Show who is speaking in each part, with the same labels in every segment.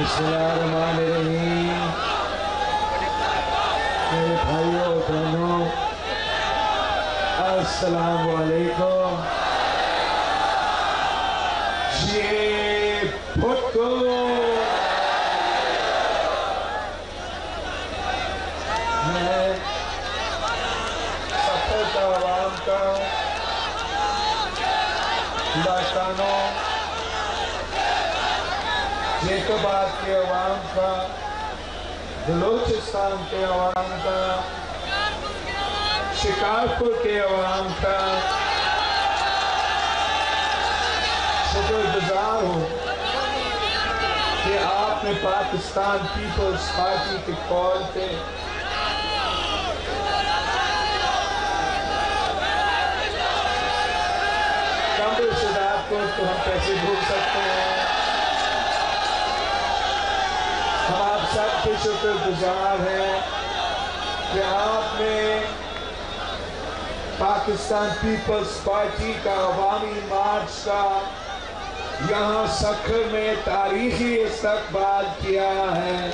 Speaker 1: بسم اللہ الرحمن الرحیم۔ میرے بھائیوں اور بہنوں، السلام علیکم۔ یہ بھٹو میں سفر کا عوام کا، لاکانوں جیکوباد کے عوام کا، بلوچستان کے عوام کا، شکارپور کے عوام کا شکر گزار ہوں کہ آپ نے پاکستان پیپلز پارٹی کے کال پہ کمبر شداد کو تو ہم کیسے بھول سکتے ہیں۔ ہم آپ سب کے شکر گزار ہیں کہ آپ نے پاکستان پیپلز پارٹی کا عوامی مارچ کا یہاں سکھر میں تاریخی استقبال کیا ہے۔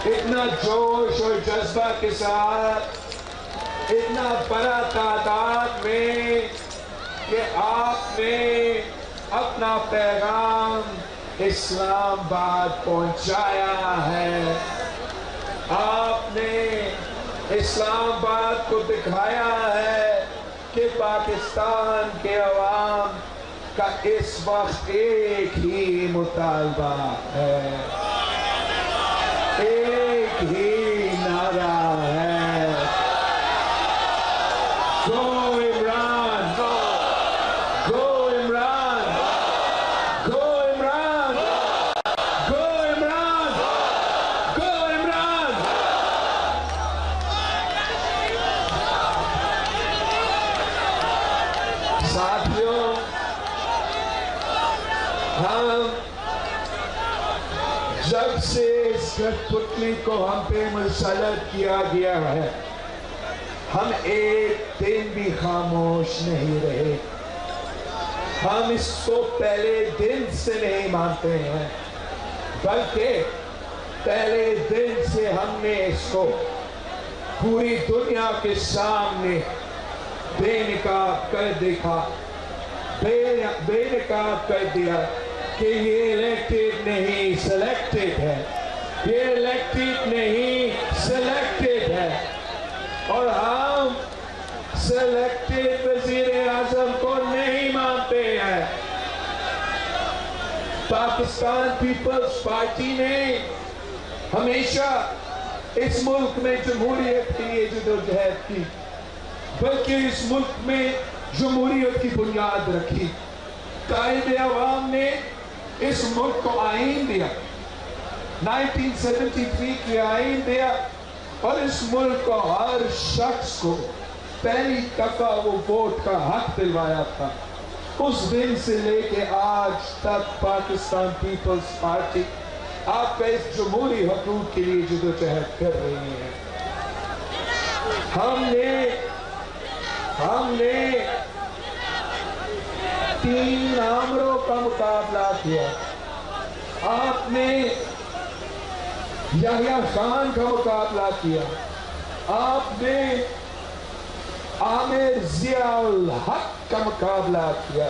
Speaker 1: اتنا جوش اور جذبہ کے ساتھ، اتنا بڑا تعداد میں کہ آپ نے اپنا پیغام اسلام آباد پہنچایا ہے۔ آپ نے اسلام آباد کو دکھایا ہے کہ پاکستان کے عوام کا اس وقت ایک ہی مطالبہ ہے، ایک ہی نعرہ ہے، گو عمران، گو عمران، گو عمران، گو عمران، گو عمران۔ ساتھیوں، ہم جب سے اس کٹھ پتلی کو ہم پہ مسلط کیا گیا ہے، ہم ایک دن بھی خاموش نہیں رہے۔ ہم اس کو پہلے دن سے نہیں مانتے ہیں، بلکہ پہلے دن سے ہم نے اس کو پوری دنیا کے سامنے بے نقاب کر دیکھا، بے نقاب کر دیا کہ یہ الیکٹڈ نہیں سلیکٹڈ ہے، یہ الیکٹڈ نہیں سلیکٹڈ ہے، اور ہم سلیکٹڈ وزیر اعظم کو نہیں مانتے ہیں۔ پاکستان پیپلز پارٹی نے ہمیشہ اس ملک میں جمہوریت کے لیے جدوجہد کی، بلکہ اس ملک میں جمہوریت کی بنیاد رکھی۔ قائد عوام نے اس ملک کو آئین دیا، 1973 کی آئین دیا، اور اس ملک کو ہر شخص کو پہلی دفعہ وہ ووٹ کا حق دلوایا تھا۔ اس دن سے لے کے آج تک پاکستان پیپلز پارٹی آپ کا اس جمہوری حقوق کے لیے جدوجہد کر رہی ہے۔ ہم نے 3 آمروں کا مقابلہ کیا۔ آپ نے یحییٰ خان کا مقابلہ کیا، آپ نے عامر ضیاء الحق کا مقابلہ کیا،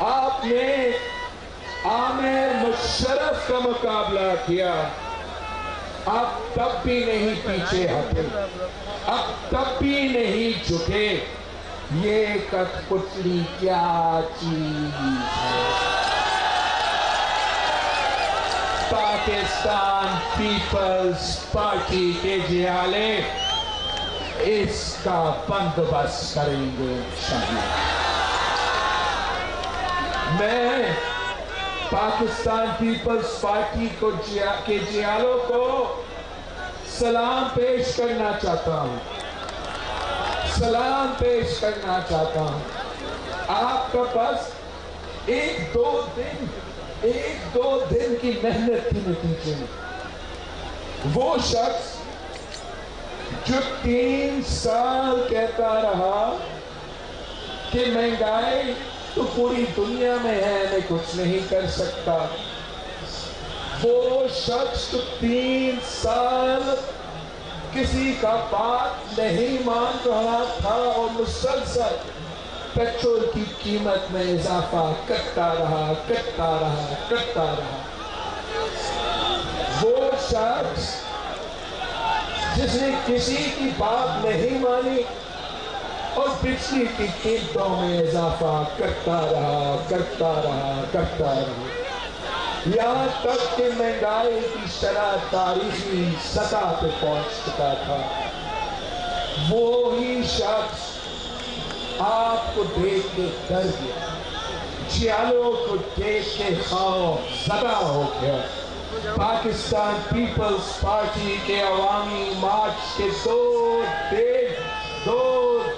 Speaker 1: آپ نے عامر مشرف کا مقابلہ کیا۔ آپ تب بھی نہیں پیچھے ہٹے، اب تب بھی نہیں جھکے۔ یہ کٹھ پتلی کیا چیز ہے؟ پاکستان پیپلز پارٹی کے جیالے اس کا بندوبست کریں گے انشاءاللہ۔ میں پاکستان پیپلز پارٹی کے جیالوں کو سلام پیش کرنا چاہتا ہوں، سلام پیش کرنا چاہتا ہوں۔ آپ کا بس ایک دو دن کی محنت کے نتیجے میں وہ شخص جو 3 سال کہتا رہا کہ مہنگائی تو پوری دنیا میں ہے، میں کچھ نہیں کر سکتا، وہ شخص 3 سال کسی کا بات نہیں مان رہا تھا اور مسلسل پیٹرول کی قیمت میں اضافہ کرتا رہا. وہ شخص جس نے کسی کی بات نہیں مانی اور بجلی کی قیمتوں میں اضافہ کرتا رہا یہاں تک کہ مہنگائی کی شرح تاریخی سطح پہ پہنچ چکا تھا. وہی شخص آپ کو دیکھ کے ڈر گیا, جیالوں کو دیکھ کے خوف زدہ ہو گیا. پاکستان پیپلز پارٹی کے عوامی مارچ کے 2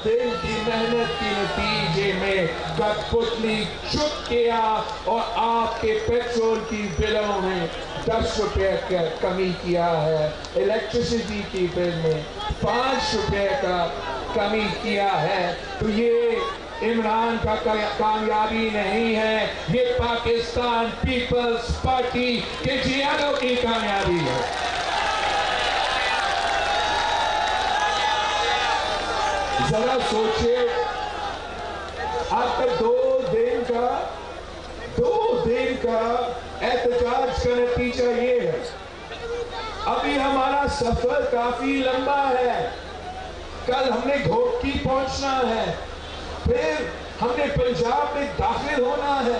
Speaker 1: دن کی محنت کے نتیجے میں کٹپتلی چپ کیا اور آپ کے پیٹرول کی بلوں میں 10 روپے کا کمی کیا ہے, الیکٹریسٹی کی بل میں 5 روپے کا کمی کیا ہے. تو یہ عمران کا کامیابی نہیں ہے, یہ پاکستان پیپلز پارٹی کے جیالوں کی کامیابی ہے. ذرا سوچئے, آپ کا 2 دن کا احتجاج کا نتیجہ یہ ہے. ابھی ہمارا سفر کافی لمبا ہے. کل ہم نے گھوٹکی پہنچنا ہے, پھر ہم نے پنجاب میں داخل ہونا ہے,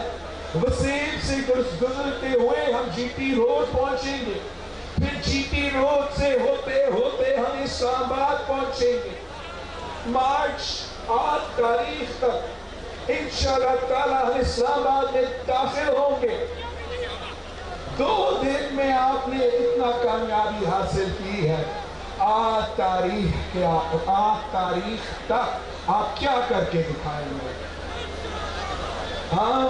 Speaker 1: وسیم سے گزرتے ہوئے ہم جی ٹی روڈ پہنچیں گے, پھر جی ٹی روڈ سے ہوتے ہم اسلام آباد پہنچیں گے. مارچ 8 تاریخ تک انشاءاللہ تعالی ہم اسلام آباد میں داخل ہوں گے. 2 دن میں آپ نے اتنا کامیابی حاصل کی ہے. 8 تاریخ تک آپ کیا کر کے دکھائیں گے؟ ہم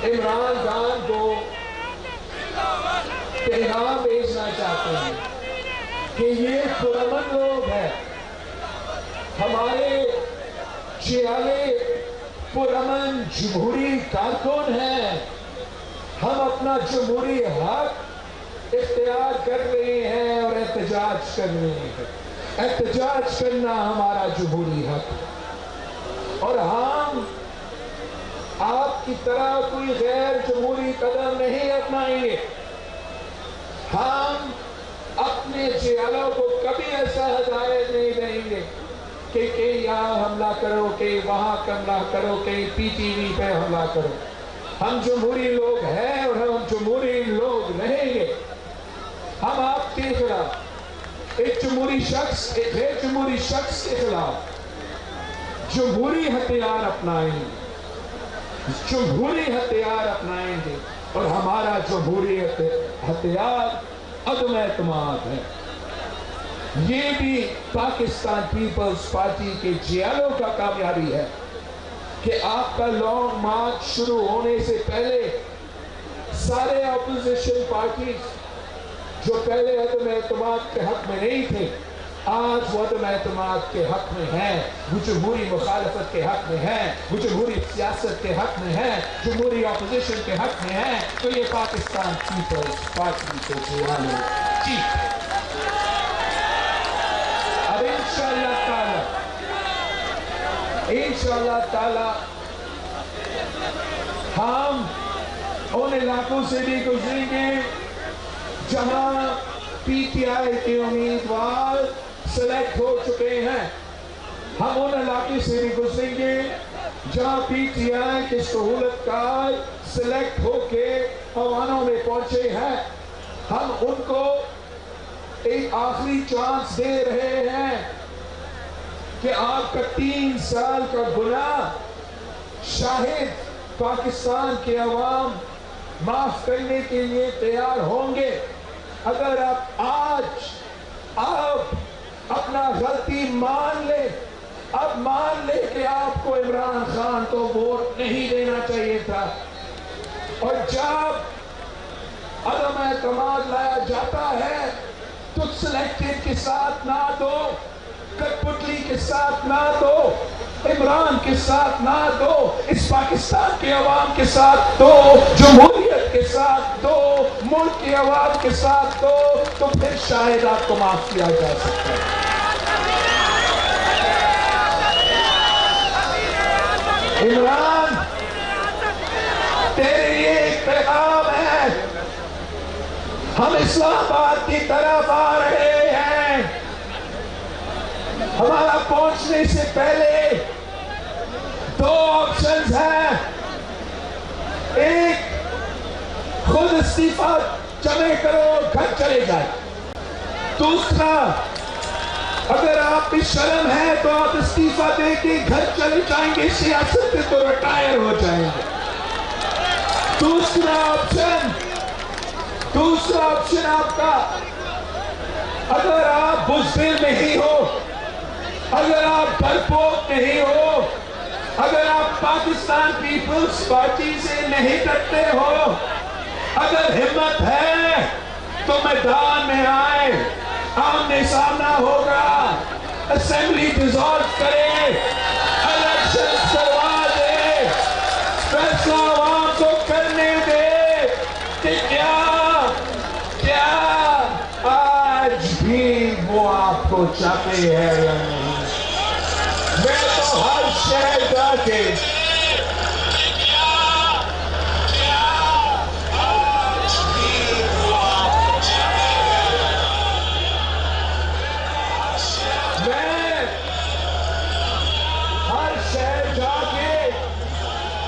Speaker 1: عمران خان کو پیغام بھیجنا چاہتے ہیں کہ یہ پرامن لوگ ہیں, ہمارے چیالے پرامن جمہوری کارکن ہیں. ہم اپنا جمہوری حق اختیار کر رہے ہیں اور احتجاج کر رہے ہیں. احتجاج کرنا ہمارا جمہوری حق ہے, اور ہم آپ کی طرح کوئی غیر جمہوری قدم نہیں اپنائیں گے. ہم اپنے جیالوں کو کبھی ایسا ہدایت نہیں دیں گے کہ یہاں حملہ کرو, کہ وہاں حملہ کرو, کہ پی ٹی وی پہ حملہ کرو. ہم جمہوری لوگ ہیں اور ہم جمہوری لوگ رہیں گے. ہم آپ کے خلاف ایک جمہوری شخص, ایک غیر جمہوری شخص کے خلاف جمہوری ہتھیار اپنائیں گے, اور ہمارا جمہوری ہتھیار عدم اعتماد ہے. یہ بھی پاکستان پیپلز پارٹی کے جیالوں کا کامیابی ہے کہ آپ کا لانگ مارچ شروع ہونے سے پہلے سارے اپوزیشن پارٹیز جو پہلے عدم اعتماد کے حق میں نہیں تھے, آج وہ عدم اعتماد کے حق میں ہیں, وہ جمہوری مخالفت کے حق میں ہیں, وہ جمہوری سیاست کے حق میں ہیں, جمہوری اپوزیشن کے حق میں ہیں. تو یہ پاکستان پیپلز پارٹی کے جیالوں کی. اب انشاءاللہ تعالی ہم ان علاقوں سے بھی گزریں گے جہاں پی ٹی آئی کے امیدوار سلیکٹ ہو چکے ہیں. ہم ان علاقے سے بھی گزریں گے جہاں پی ٹی آئی کے سہولت کار سلیکٹ ہو کے ایوانوں میں پہنچے ہیں. ہم ان کو ایک آخری چانس دے رہے ہیں کہ آپ کا 3 سال کا گناہ شاہد پاکستان کے عوام معاف کرنے کے لیے تیار ہوں گے اگر آپ آج اپنا غلطی مان لیں. اب مان لیں کہ آپ کو عمران خان کو ووٹ نہیں دینا چاہیے تھا, اور جب عدم اعتماد لایا جاتا ہے تو سلیکٹڈ کے ساتھ نہ دو, کٹپتلی کے ساتھ نہ دو, عمران کے ساتھ نہ دو, اس پاکستان کے عوام کے ساتھ دو. جمہوریت شریعت کے ساتھ دو، ملک کی عوام کے ساتھ دو، تو پھر شاید آپ کو معاف کیا جا سکتا ہے۔ عمران، تیرے یہ ایک پیغام ہے، ہم اسلام آباد کی طرف آ رہے ہیں، ہمارا پہنچنے سے پہلے دو آپشنز ہیں، ایک خود استعفیٰ جمع کرو، گھر چلے جائے، دوسرا اگر آپ کی شرم ہے تو آپ استعفیٰ دے کے گھر چلے جائیں گے، سیاست سے تو ریٹائر ہو جائیں گے۔ دوسرا آپشن آپ کا، اگر آپ بزدل نہیں ہو، اگر آپ ڈرپوک نہیں ہو، اگر آپ پاکستان پیپلز پارٹی سے نہیں ڈرتے ہو، اگر ہمت ہے تو میدان میں آئے، آمنے سامنا ہوگا، اسمبلی ڈیزالو کرے، الیکشن کروا دے، فیصلہ عوام کو کرنے دے کہ کیا آج بھی وہ آپ کو چاہتے ہیں یا نہیں۔ میں تو ہر شہر جا کے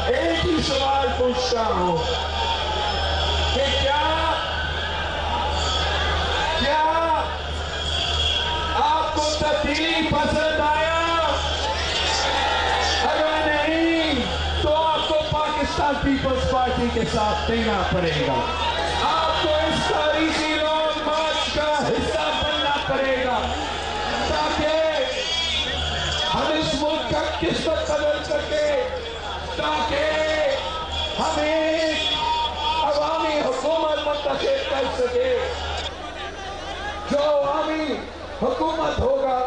Speaker 1: ایک ہی سوال پوچھتا ہوں کہ کیا آپ کو تبدیلی پسند آیا؟ اگر نہیں تو آپ کو پاکستان پیپلز پارٹی کے ساتھ دینا پڑے گا، آپ کو اس تاریخی لانگ مارچ کا حصہ بننا پڑے گا، تاکہ ہم اس ملک کا قسمت بدل سکے، تاکہ ہم ایک عوامی حکومت منتخب کر سکے۔ جو عوامی حکومت ہوگا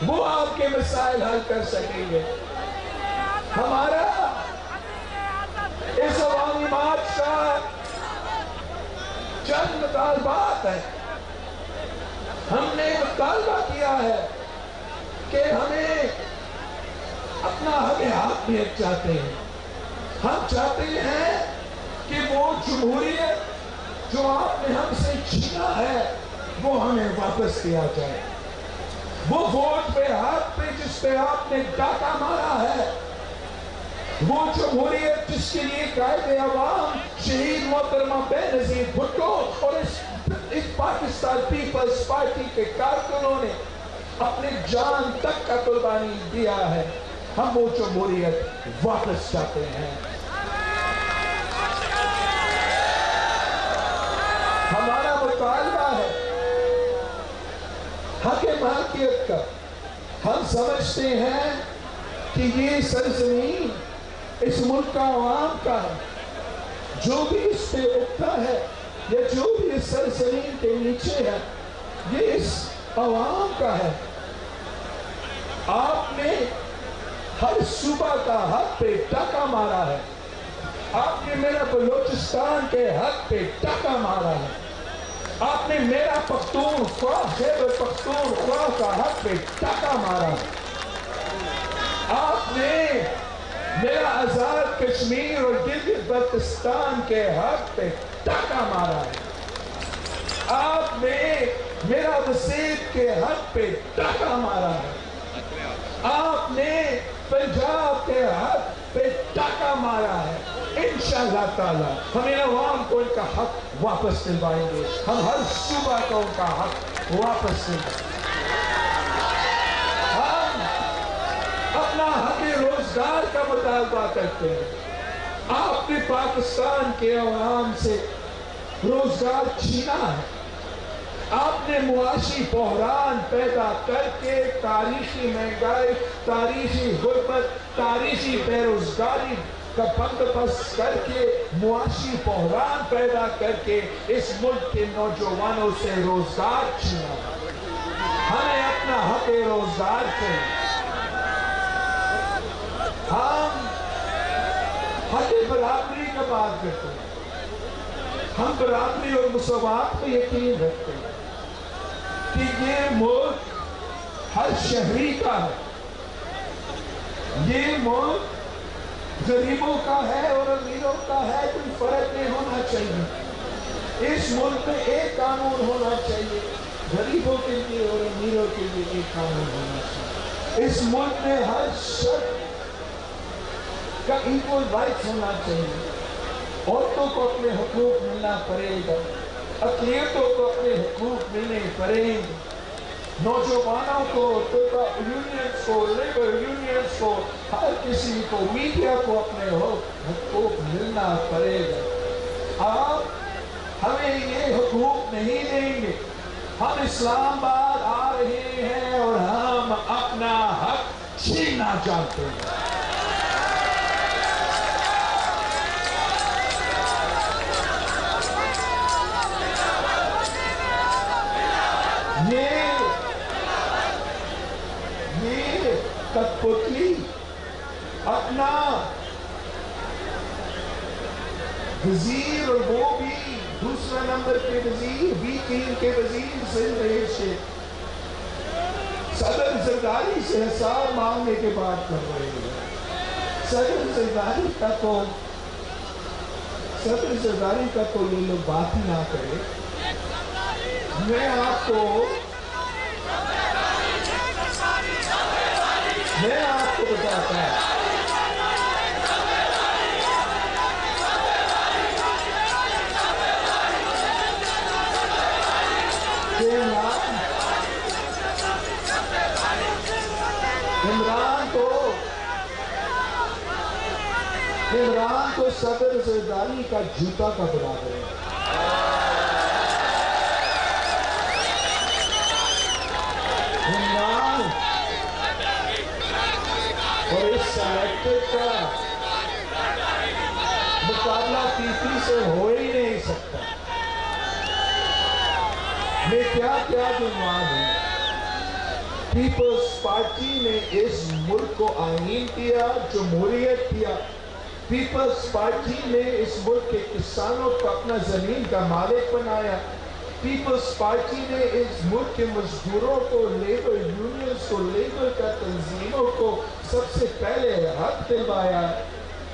Speaker 1: وہ آپ کے مسائل حل کر سکیں گے۔ ہمارا اس عوامی مارچ کا چند مطالبات ہیں۔ ہم نے مطالبہ کیا ہے کہ ہمیں اپنا حق چاہتے ہیں، ہم چاہتے ہیں کہ وہ جمہوریت جو آپ نے ہم سے چھینا ہے وہ ہمیں واپس کیا جائے، وہ ووٹ پہ ہاتھ پہ جس پہ آپ نے ڈاکہ مارا ہے، وہ جمہوریت جس کے لیے قائد عوام شہید محترمہ بے نظیر بھٹو اور اس پاکستان پیپلز پارٹی کے کارکنوں نے اپنے جان تک کا قربانی دیا ہے، ہم وہ جمہوریت واپس چاہتے ہیں۔ ہمارا مطالبہ ہے حق مالکیت کا۔ ہم سمجھتے ہیں کہ یہ سرزمین اس ملک کا عوام کا ہے، جو بھی اس پہ اٹھتا ہے یا جو بھی اس سرزمین کے نیچے ہے یہ اس عوام کا ہے۔ آپ نے ہر صوبہ کا حق پہ ڈاکہ مارا ہے، آپ نے میرا بلوچستان کے حق پہ ڈاکہ مارا ہے، آپ نے میرا پختونخوا خیبر پختونخوا کا حق پہ ڈاکہ مارا ہے، آپ نے میرا آزاد کشمیر اور گلگت بلتستان کے حق پہ ڈاکہ مارا ہے، آپ نے میرا وسیب کے حق پہ ڈاکہ مارا ہے، آپ نے پنجاب کے حق پہ ڈاکہ مارا ہے۔ انشاءاللہ تعالی ہم ان عوام کو ان کا حق واپس دلوائیں گے، ہم ہر صوبہ کو ان کا حق واپس دلوائیں گے۔ ہم اپنا حق روزگار کا مطالبہ کرتے ہیں۔ آپ نے پاکستان کے عوام سے روزگار چھینا ہے، آپ نے معاشی بحران پیدا کر کے تاریخی مہنگائی، تاریخی غربت، تاریخی بے روزگاری کا بندوبست کر کے معاشی بحران پیدا کر کے اس ملک کے نوجوانوں سے روزگار چھینا۔ ہمیں اپنا حق روزگار چاہیے، ہم حق برابری کا بات کرتے ہیں، ہم برابری اور مساوات پہ یقین رکھتے ہیں کہ یہ ملک ہر شہری کا ہے، یہ ملک غریبوں کا ہے اور امیروں کا ہے، کوئی فرق نہیں ہونا چاہیے۔ اس ملک میں ایک قانون ہونا چاہیے، غریبوں کے لیے اور امیروں کے لیے ایک قانون ہونا چاہیے۔ اس ملک میں ہر شخص کا ایکول رائٹس ہونا چاہیے۔ عورتوں کو اپنے حقوق ملنا پڑے گا، اقلیتوں کو اپنے حقوق ملنے پڑیں گے، نوجوانوں کو، یونینز کو، لیبر یونینز کو، ہر کسی کو، میڈیا کو اپنے حقوق ملنا پڑے گا۔ آپ ہمیں یہ حقوق نہیں دیں گے، ہم اسلام آباد آ رہے ہیں اور ہم اپنا حق چھیننا چاہتے ہیں۔ یہ کٹپتلی اپنا وزیر، اور وہ بھی دوسرا نمبر کے وزیر، B3 کے وزیر سندھ سے صدر زرداری سے حساب مانگنے کے بعد کر رہے ہیں۔ صدر زرداری کا تو یہ لوگ بات ہی نہ کرے۔ میں آپ کو بتاتا ہوں کہ عمران تو صدر زرداری کا جوتا کا برابر ہے۔ عمران اور اس سلیکٹر کا مقابلہ PP سے ہو ہی نہیں سکتا۔ میں کیا دنوان ہوں، پیپلز پارٹی نے اس ملک کو آئین کیا، جمہوریت کیا۔ پیپلز پارٹی نے اس ملک کے کسانوں کو اپنا زمین کا مالک بنایا۔ پیپلز پارٹی نے اس ملک کے مزدوروں کو، لیبر یونینز کو، لیبر کا تنظیموں کو سب سے پہلے حق دلوایا۔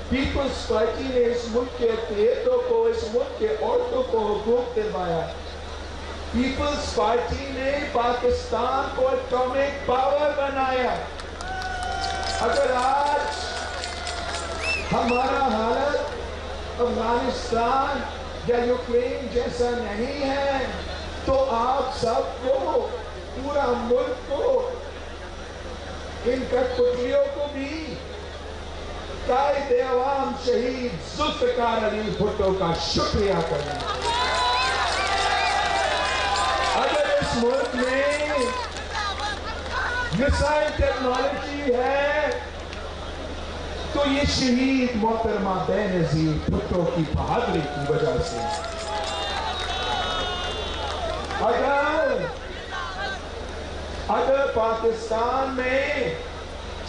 Speaker 1: پیپلز پارٹی نے اس ملک کے اقلیتوں کو، اس ملک کے عورتوں کو حقوق دلوایا۔ پیپلز پارٹی نے پاکستان کو ایٹامک پاور بنایا۔ اگر آج ہمارا حالت افغانستان یا یوکرین جیسا نہیں ہے تو آپ سب کو، پورا ملک کو، ان کٹپتلیوں کو بھی قائد عوام شہید ذوالفقار علی بھٹو کا شکریہ کرنا۔ اگر اس ملک میں میزائل ٹیکنالوجی ہے تو یہ شہید محترمہ بینظیر بھٹو کی بہادری کی وجہ سے۔ اگر پاکستان میں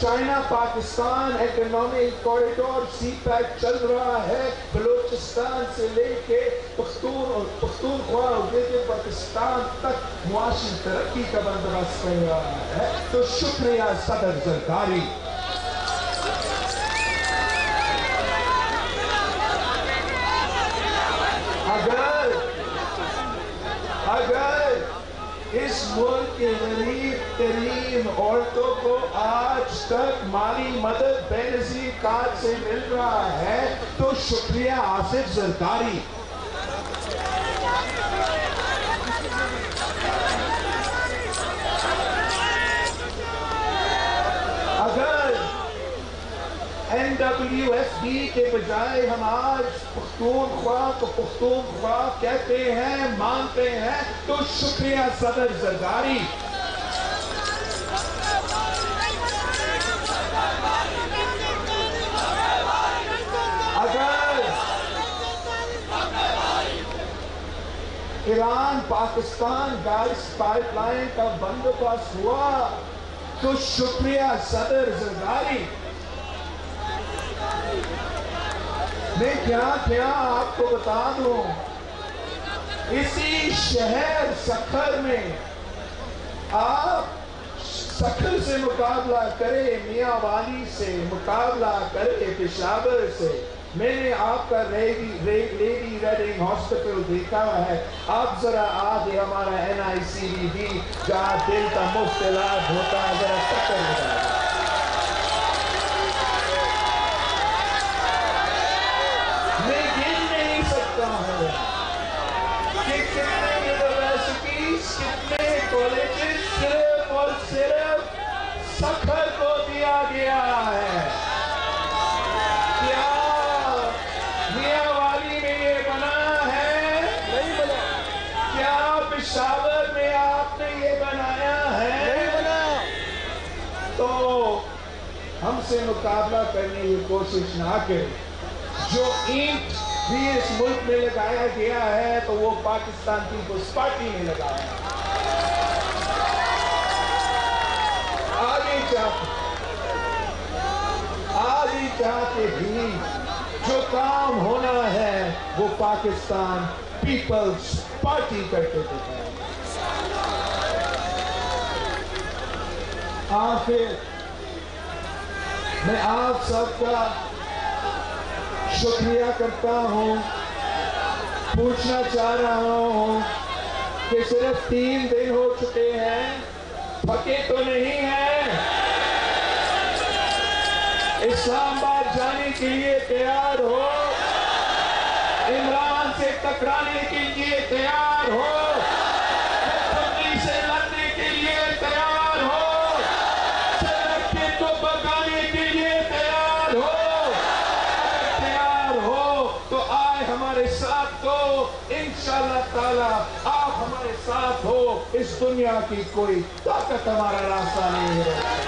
Speaker 1: China Pakistan economic corridor CPEC چل رہا ہے، بلوچستان سے لے کے پختونخوا اور گلگت بلتستان تک معاشی ترقی کا بندوبست کر رہا ہے، تو شکریہ صدر زرداری۔ اگر اس ملک کے غریب ترین عورتوں کو آج تک مالی مدد بینظیر کارڈ سے مل رہا ہے تو شکریہ آصف زرداری۔ اگر NWFD کے بجائے ہم آج پختونخوا کو پختونخوا کہتے ہیں، مانتے ہیں، تو شکریہ صدر زرداری۔ اگر Iran Pakistan gas pipeline کا بندوبست ہوا تو شکریہ صدر زرداری۔ میں کیا آپ کو بتا دوں اسی شہر سکھر میں آپ سکھر سے مقابلہ کرے، میاں والی سے مقابلہ کرے، پشاور سے. میں نے آپ کا لیڈی ریڈنگ ہاسپٹل دیکھا ہے. آپ ذرا آگے ہمارا NICD جہاں دل کا مفت علاج ہوتا ہے ذرا چکر لگا. میں گن نہیں سکتا ہوں کہ کتنے یونیورسٹیز، کتنے کالجز صرف اور صرف سکھر کو دیا گیا ہے. کیا میاں والی میں یہ بنا ہے؟ نہیں بنا. کیا پشاور میں آپ نے یہ بنایا ہے؟ نہیں بنا. تو ہم سے مقابلہ کرنے کی کوشش نہ کریں. جو اینٹ بھی اس ملک میں لگایا گیا ہے تو وہ پاکستان پیپلز پارٹی نے لگایا ہے. آگے چاہتے بھی جو کام ہونا ہے وہ پاکستان پیپلز پارٹی کرتے تھے. آخر میں آپ سب کا شکریہ کرتا ہوں. پوچھنا چاہ رہا ہوں کہ صرف 3 دن ہو چکے ہیں، تھکے تو نہیں ہیں؟ اسلام آباد جانے کے لیے تیار ہو؟ عمران سے ٹکرانے کے لیے تیار ہو؟ پتلی سے لڑنے کے لیے تیار ہو؟ سرکے کو بگانے کے لیے تیار ہو؟ اگر تیار ہو تو آئے ہمارے ساتھ تو انشاءاللہ تعالی آپ ہمارے ساتھ ہو. اس دنیا کی کوئی طاقت ہمارا راستہ نہیں ہے.